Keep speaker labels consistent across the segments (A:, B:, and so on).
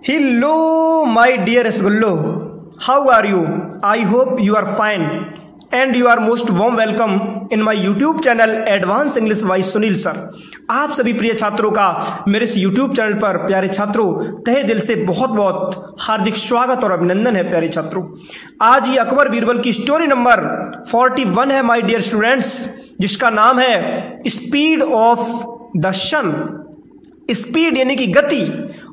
A: Hello, my dear Rasgullo. How are you? I hope you are fine. And you are most warm welcome in my YouTube channel Advanced English by Sunil sir. आप सभी प्रिय छात्रों का मेरे इस YouTube channel पर प्यारे छात्रों तहे दिल से बहुत बहुत हार्दिक स्वागत और अभिनंदन है। प्यारे छात्रों, आज ये अकबर बीरबल की स्टोरी नंबर 41 है माय डियर स्टूडेंट्स, जिसका नाम है speed of the sun. Speed यानी कि गति,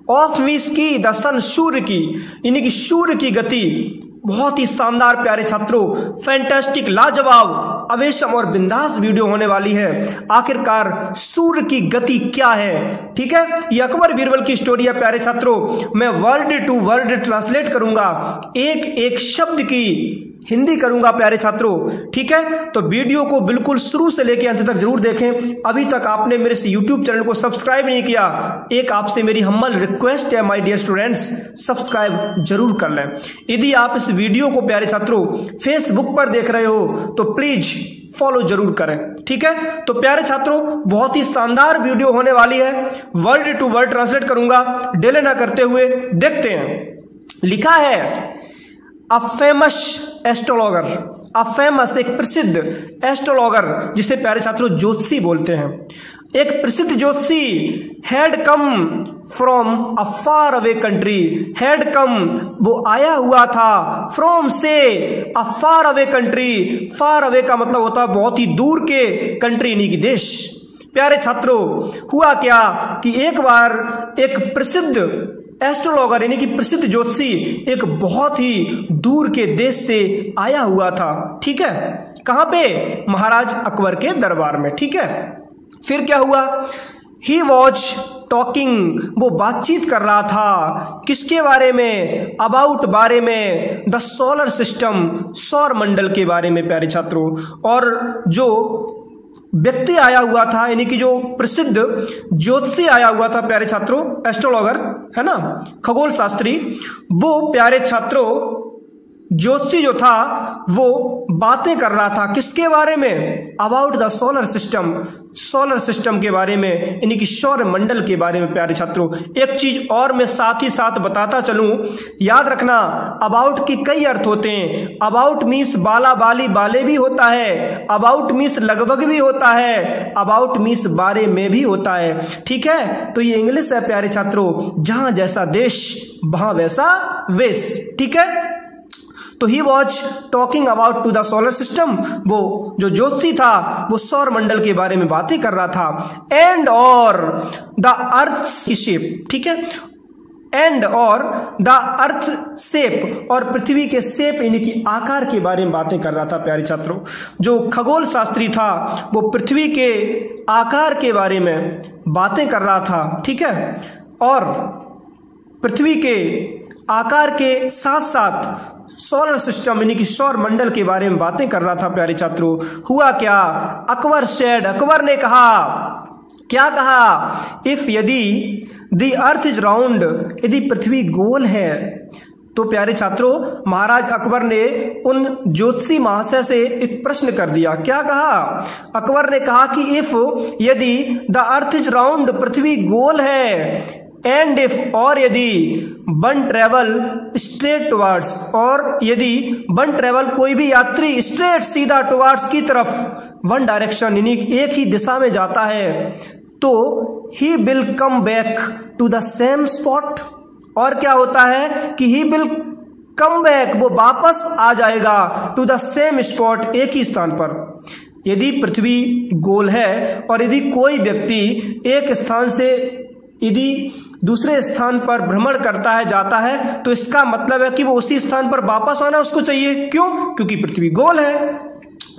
A: ऑफ मीन्स की द सन सूर्य की, यानी कि सूर्य की गति। बहुत ही शानदार प्यारे छात्रों, फैंटास्टिक, लाजवाब, अवेशम और बिंदास वीडियो होने वाली है। आखिरकार सूर्य की गति क्या है? ठीक है, ये अकबर बीरबल की स्टोरी है प्यारे छात्रों। मैं वर्ड टू वर्ड ट्रांसलेट करूंगा, एक एक शब्द की हिंदी करूंगा प्यारे छात्रों। ठीक है, तो वीडियो को बिल्कुल शुरू से लेकर अंत तक जरूर देखें। अभी तक आपने मेरे इस YouTube चैनल को सब्सक्राइब नहीं किया, एक आपसे मेरी हम्बल रिक्वेस्ट है माय डियर स्टूडेंट्स, सब्सक्राइब जरूर कर लें। यदि आप इस वीडियो को प्यारे छात्रों फेसबुक पर देख रहे हो तो प्लीज फॉलो जरूर करें। ठीक है, तो प्यारे छात्रों बहुत ही शानदार वीडियो होने वाली है। वर्ड टू वर्ड ट्रांसलेट करूंगा, डिले ना करते हुए देखते हैं। लिखा है अ फेमस एस्ट्रोलॉगर, अ फेमस एक प्रसिद्ध एस्ट्रोलॉगर, जिसे प्यारे छात्रों ज्योतिषी बोलते हैं। एक प्रसिद्ध ज्योतिषी had come from a far away country, had come वो आया हुआ था, फ्रॉम से a far away country, far away का मतलब होता है बहुत ही दूर के, कंट्री यानी कि देश। प्यारे छात्रों हुआ क्या कि एक बार एक प्रसिद्ध एस्ट्रोलॉगर यानी कि प्रसिद्ध ज्योतिषी एक बहुत ही दूर के देश से आया हुआ था। ठीक है, कहां पे? महाराज अकबर के दरबार में। ठीक है, फिर क्या हुआ? ही वॉज टॉकिंग, वो बातचीत कर रहा था किसके बारे में? अबाउट बारे में द सोलर सिस्टम, सौर मंडल के बारे में प्यारे छात्रों। और जो व्यक्ति आया हुआ था यानी कि जो प्रसिद्ध ज्योतिषी आया हुआ था प्यारे छात्रों, एस्ट्रोलॉगर है ना, खगोल शास्त्री, वो प्यारे छात्रों ज्योतिषी जो था वो बातें कर रहा था किसके बारे में? About the solar system, solar system के बारे में यानी कि सौर मंडल के बारे में। प्यारे छात्रों एक चीज और मैं साथ ही साथ बताता चलूं, याद रखना अबाउट की कई अर्थ होते हैं। अबाउट मीन्स बाला बाली बाले भी होता है, अबाउट मीन्स लगभग भी होता है, अबाउट मीन्स बारे में भी होता है। ठीक है, तो ये इंग्लिश है प्यारे छात्रों, जहां जैसा देश वहां वैसा वेश। ठीक है, तो he was talking about to the solar system, वो जो ज्योतिषी था वो सौर मंडल के बारे में बातें कर रहा था। एंड और द अर्थ की शेप, ठीक है, एंड और द अर्थ शेप, और पृथ्वी के शेप यानी कि आकार के बारे में बातें कर रहा था प्यारे छात्रों। जो खगोल शास्त्री था वो पृथ्वी के आकार के बारे में बातें कर रहा था। ठीक है, और पृथ्वी के आकार के साथ साथ सोलर सिस्टम यानी कि सौर मंडल के बारे में बातें कर रहा था प्यारे छात्रों। हुआ क्या? अकबर सेड, अकबर ने कहा, क्या कहा? इफ यदि द अर्थ इज राउंड, यदि पृथ्वी गोल है, तो प्यारे छात्रों महाराज अकबर ने उन ज्योतिषी महाशय से एक प्रश्न कर दिया। क्या कहा? अकबर ने कहा कि इफ यदि द अर्थ इज राउंड, पृथ्वी गोल है, एंड इफ और यदि वन ट्रेवल स्ट्रेट टुवर्ड्स, और यदि वन ट्रेवल कोई भी यात्री स्ट्रेट सीधा टुवर्ड्स की तरफ, वन डायरेक्शन यानी एक ही दिशा में जाता है, तो he will come back to the same spot. और क्या होता है कि ही विल कम बैक, वो वापस आ जाएगा, टू द सेम स्पॉट, एक ही स्थान पर। यदि पृथ्वी गोल है और यदि कोई व्यक्ति एक स्थान से यदि दूसरे स्थान पर भ्रमण करता है, जाता है, तो इसका मतलब है कि वो उसी स्थान पर वापस आना उसको चाहिए। क्यों? क्योंकि पृथ्वी गोल है।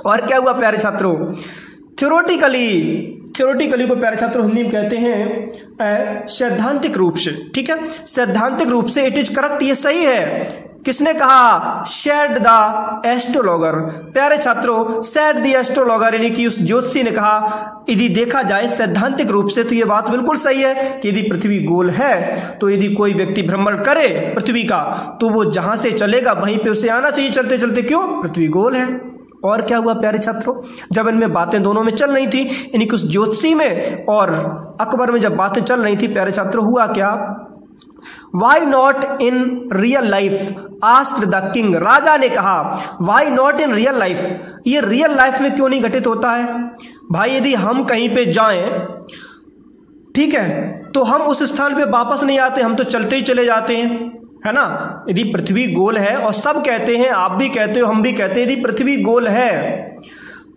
A: और क्या हुआ प्यारे छात्रों? थ्योरेटिकली को प्यारे छात्रों हिंदी में कहते हैं सैद्धांतिक रूप से। ठीक है, सैद्धांतिक रूप से इट इज करेक्ट, ये सही है। किसने कहा? Said the astrologer. प्यारे छात्रों सेड द एस्ट्रोलॉगर यानी कि उस ज्योतिषी ने कहा, यदि देखा जाए सैद्धांतिक रूप से तो ये बात बिल्कुल सही है कि यदि पृथ्वी गोल है तो यदि कोई व्यक्ति भ्रमण करे पृथ्वी का, तो वो जहां से चलेगा वहीं पे उसे आना चाहिए चलते चलते। क्यों? पृथ्वी गोल है। और क्या हुआ प्यारे छात्रों? जब इनमें बातें दोनों में चल रही थी, यानी कि उस ज्योतिषी में और अकबर में जब बातें चल रही थी प्यारे छात्रों, हुआ क्या why not in real life asked the king. राजा ने कहा why not in real life, ये रियल लाइफ में क्यों नहीं घटित होता है? भाई यदि हम कहीं पे जाएं, ठीक है, तो हम उस स्थान पे वापस नहीं आते, हम तो चलते ही चले जाते हैं, है ना। यदि पृथ्वी गोल है, और सब कहते हैं, आप भी कहते हो, हम भी कहते हैं, यदि पृथ्वी गोल है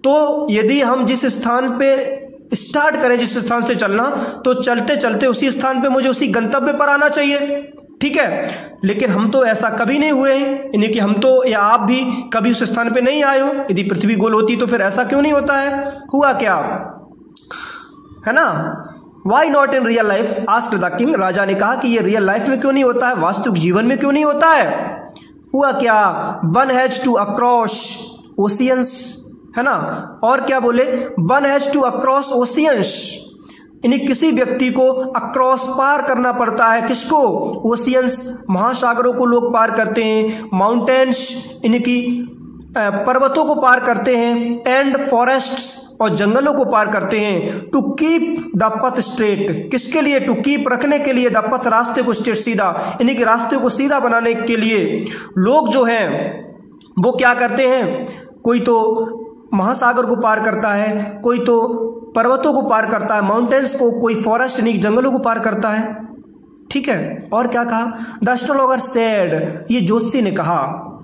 A: तो यदि हम जिस स्थान पे स्टार्ट करें, जिस स्थान से चलना, तो चलते चलते उसी स्थान पे मुझे उसी गंतव्य पर आना चाहिए, ठीक है। लेकिन हम तो ऐसा कभी नहीं हुए हैं, यानी कि हम तो या आप भी कभी उस स्थान पे नहीं आए हो। यदि पृथ्वी गोल होती तो फिर ऐसा क्यों नहीं होता है? हुआ क्या, है ना। Why not in real life asked the king. राजा ने कहा कि ये रियल लाइफ में क्यों नहीं होता है, वास्तविक जीवन में क्यों नहीं होता है? हुआ क्या, one has to across oceans, है ना। और क्या बोले, one has to across oceans, यानी किसी व्यक्ति को अक्रॉस पार करना पड़ता है। किसको? ओशियंस, महासागरों को लोग पार करते हैं। माउंटेन्स, यानी कि पर्वतों को पार करते हैं। एंड फॉरेस्ट्स, और जंगलों को पार करते हैं। To keep the path straight, किसके लिए? टू कीप, रखने के लिए, द पथ, रास्ते को स्ट्रेट, सीधा, यानी कि रास्ते को सीधा बनाने के लिए लोग जो हैं वो क्या करते हैं? कोई तो महासागर को पार करता है, कोई तो पर्वतों को पार करता है, माउंटेन्स को, कोई फॉरेस्ट यानी जंगलों को पार करता है, ठीक है। और क्या कहा? द एस्ट्रोलॉगर सेड, ये ज्योतिषी ने कहा,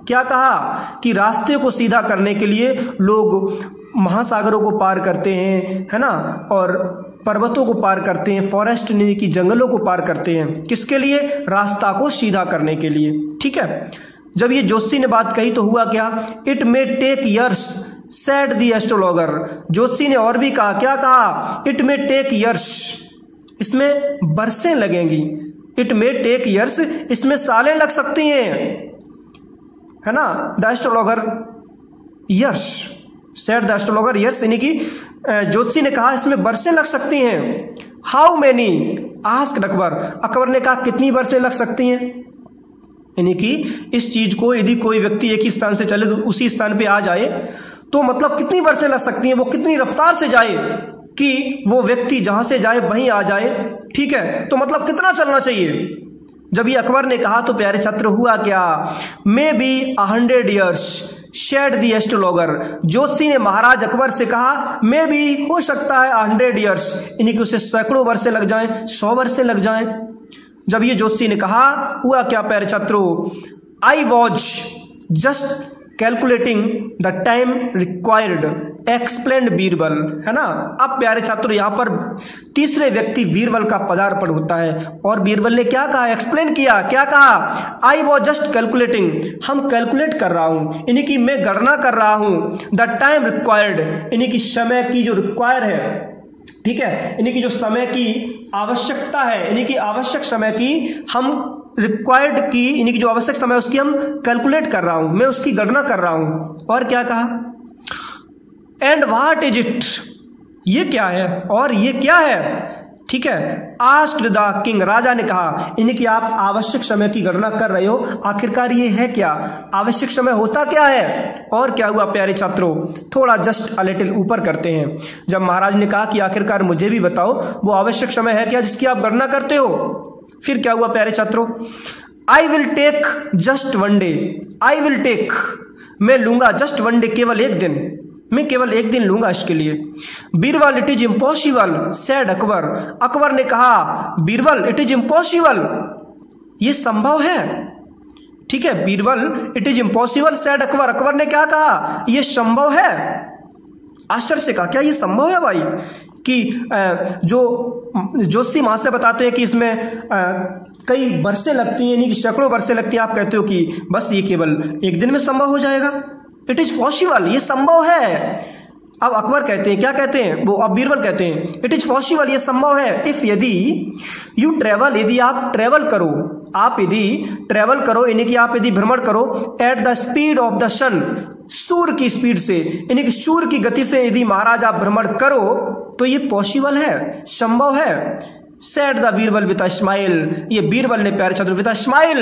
A: क्या कहा? कि रास्ते को सीधा करने के लिए लोग महासागरों को पार करते हैं, है ना, और पर्वतों को पार करते हैं, फॉरेस्ट यानी कि जंगलों को पार करते हैं। किसके लिए? रास्ता को सीधा करने के लिए, ठीक है। जब ये ज्योतिषी ने बात कही तो हुआ क्या? It may take years said the astrologer. ज्योतिषी ने और भी कहा, क्या कहा? इट मे टेक ईयर्स, इसमें बरसें लगेंगी। इट मे टेक ईयर्स, इसमें सालें लग सकती हैं, है ना। The astrologer years said the astrologer years, यानी कि ज्योतिषी ने कहा इसमें बरसें लग सकती हैं। How many asked Akbar. Akbar ने कहा कितनी बरसें लग सकती हैं, यानी कि इस चीज को यदि कोई व्यक्ति एक ही स्थान से चले तो उसी स्थान पे आ जाए, तो मतलब कितनी बरसें लग सकती हैं, वो कितनी रफ्तार से जाए कि वो व्यक्ति जहां से जाए वहीं आ जाए, ठीक है। तो मतलब कितना चलना चाहिए? जब ये अकबर ने कहा तो प्यारे छात्र हुआ क्या? May be 100 years said the astrologer. ज्योतिषी ने महाराज अकबर से कहा मे बी, हो सकता है 100 ईयर्स, यानी कि उसे सैकड़ों वर्षें लग जाएं, 100 वर्षें लग जाएं। जब ये ज्योतिषी ने कहा, हुआ क्या प्यारे छात्रों? I was just calculating the time required explained Birbal, है ना। अब प्यारे छात्रों यहां पर तीसरे व्यक्ति बीरबल का पदार्पण होता है, और बीरबल ने क्या कहा? एक्सप्लेन किया। क्या कहा? आई वॉज जस्ट कैलकुलेटिंग, हम कैलकुलेट कर रहा हूं, यानी कि मैं गणना कर रहा हूं। द टाइम रिक्वायर्ड, यानी कि समय की जो रिक्वायर है, ठीक है, यानी कि जो समय की आवश्यकता है, यानी कि आवश्यक समय की हम रिक्वायर्ड की, यानी कि जो आवश्यक समय उसकी हम कैलकुलेट कर रहा हूं, मैं उसकी गणना कर रहा हूं। और क्या कहा? एंड व्हाट इज इट, ये क्या है, और ये क्या है, ठीक है। आस्क्ड द किंग, राजा ने कहा, यानी कि आप आवश्यक समय की गणना कर रहे हो, आखिरकार ये है क्या, आवश्यक समय होता क्या है। और क्या हुआ प्यारे छात्रों? थोड़ा जस्ट अ लिटिल ऊपर करते हैं। जब महाराज ने कहा कि आखिरकार मुझे भी बताओ वो आवश्यक समय है क्या जिसकी आप गणना करते हो, फिर क्या हुआ प्यारे छात्रों? I will take just 1 day, I will take, मैं लूंगा, जस्ट 1 डे, केवल एक दिन, मैं केवल एक दिन लूंगा इसके लिए। Birbal, it is impossible said Akbar. Akbar ने कहा, बीरबल, इट इज इम्पॉसिबल, ये संभव है, ठीक है। Birbal, it is impossible said Akbar. Akbar ने क्या कहा? ये संभव है। आश्चर्य से कहा, क्या ये संभव है भाई? कि जो ज्योतिषी महाशय बताते हैं कि इसमें कई वर्षें लगती हैं, यानी कि सैकड़ों वर्षें लगती हैं, आप कहते हो कि बस ये केवल एक दिन में संभव हो जाएगा। इट इज पॉसिबल, ये संभव है। अब अकबर कहते हैं, क्या कहते हैं वो? अब बीरबल कहते हैं इट इज पॉसिबल, ये संभव है। इफ, यदि यू ट्रेवल, यदि आप ट्रेवल करो, आप यदि ट्रेवल करो, यानी कि आप यदि भ्रमण करो, at the speed of the sun, सूर्य की स्पीड से, यानी कि सूर्य की गति से यदि महाराज आप भ्रमण करो तो ये पॉसिबल है, संभव है। Said the Birbal with a smile, ये बीरबल ने प्यारे छात्रों विद अ स्माइल,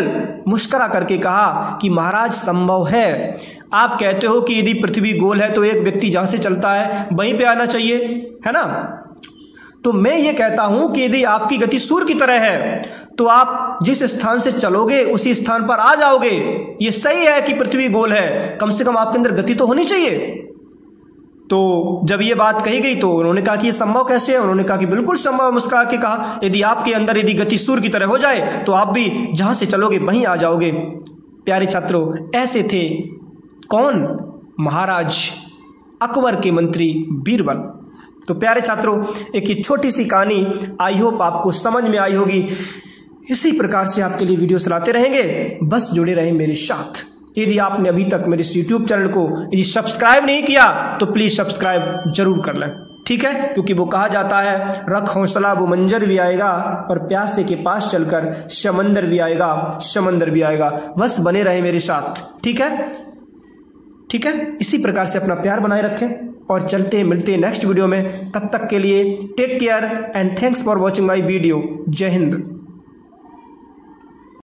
A: मुस्कुरा करके कहा कि महाराज संभव है। आप कहते हो कि यदि पृथ्वी गोल है तो एक व्यक्ति जहां से चलता है वहीं पे आना चाहिए, है ना। तो मैं ये कहता हूं कि यदि आपकी गति सूर्य की तरह है तो आप जिस स्थान से चलोगे उसी स्थान पर आ जाओगे। ये सही है कि पृथ्वी गोल है, कम से कम आपके अंदर गति तो होनी चाहिए। तो जब ये बात कही गई तो उन्होंने कहा कि ये संभव कैसे है? उन्होंने कहा कि बिल्कुल संभव। मुस्कुरा के कहा यदि आपके अंदर यदि गति सूर्य की तरह हो जाए तो आप भी जहां से चलोगे वहीं आ जाओगे। प्यारे छात्रों, ऐसे थे कौन? महाराज अकबर के मंत्री बीरबल। तो प्यारे छात्रों, एक ये छोटी सी कहानी आई होप आपको समझ में आई होगी। इसी प्रकार से आपके लिए वीडियो चलाते रहेंगे, बस जुड़े रहें मेरे साथ। यदि आपने अभी तक मेरे यूट्यूब चैनल को यदि सब्सक्राइब नहीं किया तो प्लीज सब्सक्राइब जरूर कर लें, ठीक है? क्योंकि वो कहा जाता है रख हौसला वो मंजर भी आएगा और प्यासे के पास चलकर समंदर भी आएगा, समंदर भी आएगा। बस बने रहे मेरे साथ, ठीक है? ठीक है, इसी प्रकार से अपना प्यार बनाए रखें और चलते मिलते नेक्स्ट वीडियो में। तब तक के लिए take care and thanks for watching my video. Jai Hind.